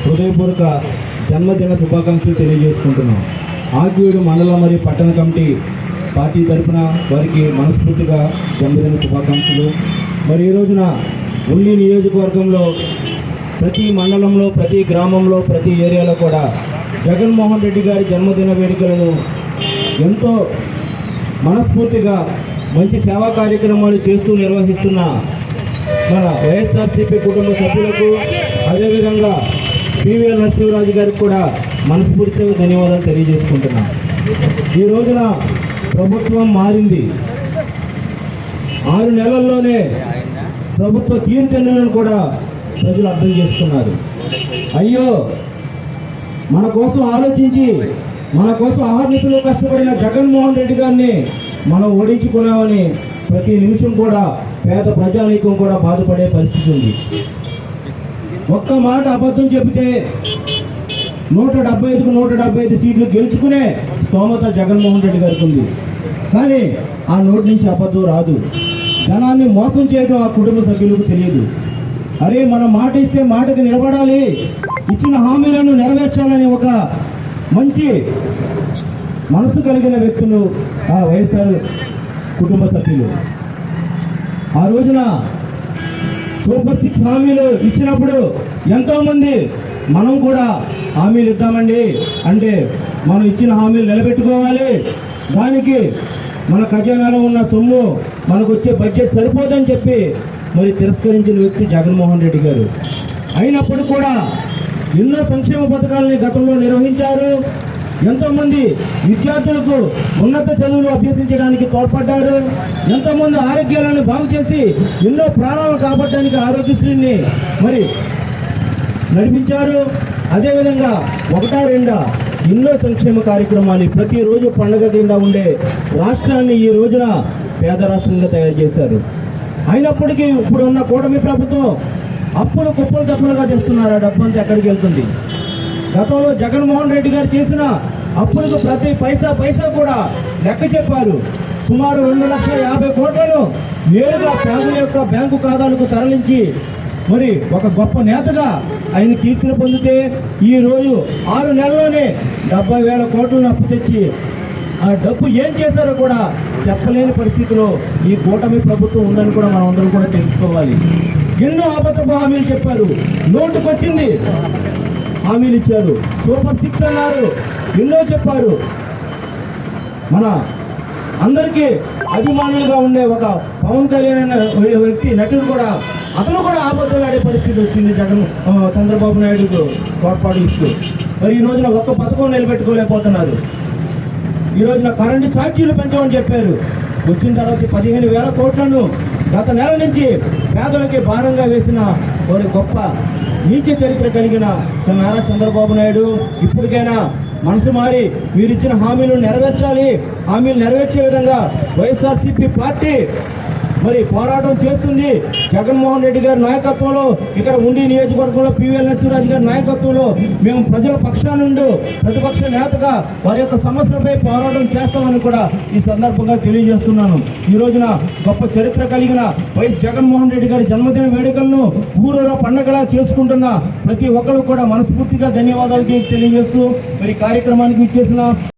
హృదయపూర్వక జన్మదిన శుభాకాంక్షలు తెలియజేసుకుంటున్నాం. ఆకివీడు మండల మరియు పట్టణ కమిటీ పార్టీ తరఫున వారికి మనస్ఫూర్తిగా జన్మదిన శుభాకాంక్షలు. మరి ఈ రోజున ఉండి నియోజకవర్గంలో ప్రతి మండలంలో, ప్రతి గ్రామంలో, ప్రతి ఏరియాలో కూడా జగన్మోహన్ రెడ్డి గారి జన్మదిన వేడుకలను ఎంతో మనస్ఫూర్తిగా మంచి సేవా కార్యక్రమాలు చేస్తూ నిర్వహిస్తున్న మన వైఎస్ఆర్సీపీ కుటుంబ సభ్యులకు, అదేవిధంగా పివిఎల్ నరసింహరాజు గారికి కూడా మనస్ఫూర్తిగా ధన్యవాదాలు తెలియజేసుకుంటున్నాం. ఈ రోజున ప్రభుత్వం మారింది. 6 నెలల్లోనే ప్రభుత్వ తీరుతెన్నులను కూడా ప్రజలు అర్థం చేసుకున్నారు. అయ్యో, మన కోసం ఆలోచించి మన కోసం అహర్నిశలు కష్టపడిన జగన్మోహన్ రెడ్డి గారిని మనం ఓడించుకున్నామని ప్రతి నిమిషం కూడా పేద ప్రజానీకం కూడా బాధపడే పరిస్థితి ఉంది. ఒక్క మాట అబద్ధం చెబితే 175కు 175 సీట్లు గెలుచుకునే స్తోమత జగన్మోహన్ రెడ్డి గారికి ఉంది. కానీ ఆ నోటి నుంచి అబద్ధం రాదు. జనాన్ని మోసం చేయడం ఆ కుటుంబ సభ్యులకు తెలియదు. అరే, మనం మాట ఇస్తే మాటకు నిలబడాలి, ఇచ్చిన హామీలను నెరవేర్చాలని ఒక మంచి మనసు కలిగిన వ్యక్తులు ఆ వైఎస్ఆర్ కుటుంబ సభ్యులు. ఆ రోజున సూపర్ 6 హామీలు ఇచ్చినప్పుడు ఎంతోమంది మనం కూడా హామీలు ఇద్దామండి అంటే మనం ఇచ్చిన హామీలు నిలబెట్టుకోవాలి, దానికి మన ఖజానాలో ఉన్న సొమ్ము మనకు వచ్చే బడ్జెట్ సరిపోదని చెప్పి మరి తిరస్కరించిన వ్యక్తి జగన్మోహన్ రెడ్డి గారు. అయినప్పుడు కూడా ఎన్నో సంక్షేమ పథకాలని గతంలో నిర్వహించారు. ఎంతోమంది విద్యార్థులకు ఉన్నత చదువులు అభ్యసించడానికి తోడ్పడ్డారు. ఎంతోమంది ఆరోగ్యాలను బాగు చేసి ఎన్నో ప్రాణాలు కాపాడడానికి ఆరోగ్యశ్రీని మరి నడిపించారు. అదేవిధంగా 1-2 ఎన్నో సంక్షేమ కార్యక్రమాలు ప్రతిరోజు పండుగ కింద ఉండే రాష్ట్రాన్ని ఈ రోజున పేద రాష్ట్రంగా తయారు చేశారు. అయినప్పటికీ ఇప్పుడున్న కూటమి ప్రభుత్వం అప్పులు కుప్పలు తప్పులుగా చేస్తున్నారు. ఆ డబ్బు అంతా ఎక్కడికి వెళ్తుంది? గతంలో జగన్మోహన్ రెడ్డి గారు చేసిన అప్పులకు ప్రతి పైసా కూడా లెక్క చెప్పారు. సుమారు 2,50,000 కోట్లను నేరుగా పేదల యొక్క బ్యాంకు ఖాతాలకు తరలించి మరి ఒక గొప్ప నేతగా ఆయన కీర్తిని పొందితే ఈరోజు 6 నెలల్లోనే 70,000 కోట్లను అప్పు తెచ్చి ఆ డబ్బు ఏం చేశారో కూడా చెప్పలేని పరిస్థితిలో ఈ కూటమి ప్రభుత్వం ఉందని కూడా మనం అందరం కూడా తెలుసుకోవాలి. ఎన్నో అబద్ధపు హామీలు చెప్పారు, నోటుకొచ్చింది హామీలు ఇచ్చారు, సూపర్ 6 అన్నారు, ఎన్నో చెప్పారు. మన అందరికీ అభిమానులుగా ఉండే ఒక పవన్ కళ్యాణ్ అనే వ్యక్తి నటుడు కూడా అతను కూడా అబద్ధాలు ఆడే పరిస్థితి వచ్చింది చంద్రబాబు నాయుడుకు తోడ్పాటు ఇస్తూ. మరి ఈ రోజున ఒక్క పథకం నిలబెట్టుకోలేకపోతున్నారు. ఈ రోజున కరెంటు ఛార్జీలు పెంచమని చెప్పారు. వచ్చిన తర్వాత 15,000 కోట్లను గత నెల నుంచి పేదలకి భారంగా వేసిన ఒక గొప్ప నీచ చరిత్ర కలిగిన నారా చంద్రబాబు నాయుడు ఇప్పటికైనా మనసు మారి మీరిచ్చిన హామీలు నెరవేర్చాలి. హామీలు నెరవేర్చే విధంగా వైఎస్ఆర్సీపీ పార్టీ మరి పోరాటం చేస్తుంది. జగన్మోహన్ రెడ్డి గారి నాయకత్వంలో ఇక్కడ ఉండి నియోజకవర్గంలో పివిఎల్ నరసింహరాజు గారి నాయకత్వంలో మేము ప్రజల పక్షానుండి ప్రతిపక్ష నేతగా వారి యొక్క సమస్యలపై పోరాటం చేస్తామని కూడా ఈ సందర్భంగా తెలియజేస్తున్నాను. ఈ రోజున గొప్ప చరిత్ర కలిగిన వైఎస్ జగన్మోహన్ రెడ్డి గారి జన్మదిన వేడుకలను ఊరూరా పండగలా చేసుకుంటున్న ప్రతి ఒక్కరు కూడా మనస్ఫూర్తిగా ధన్యవాదాలు తెలియజేస్తూ మరి కార్యక్రమానికి ఇచ్చేసిన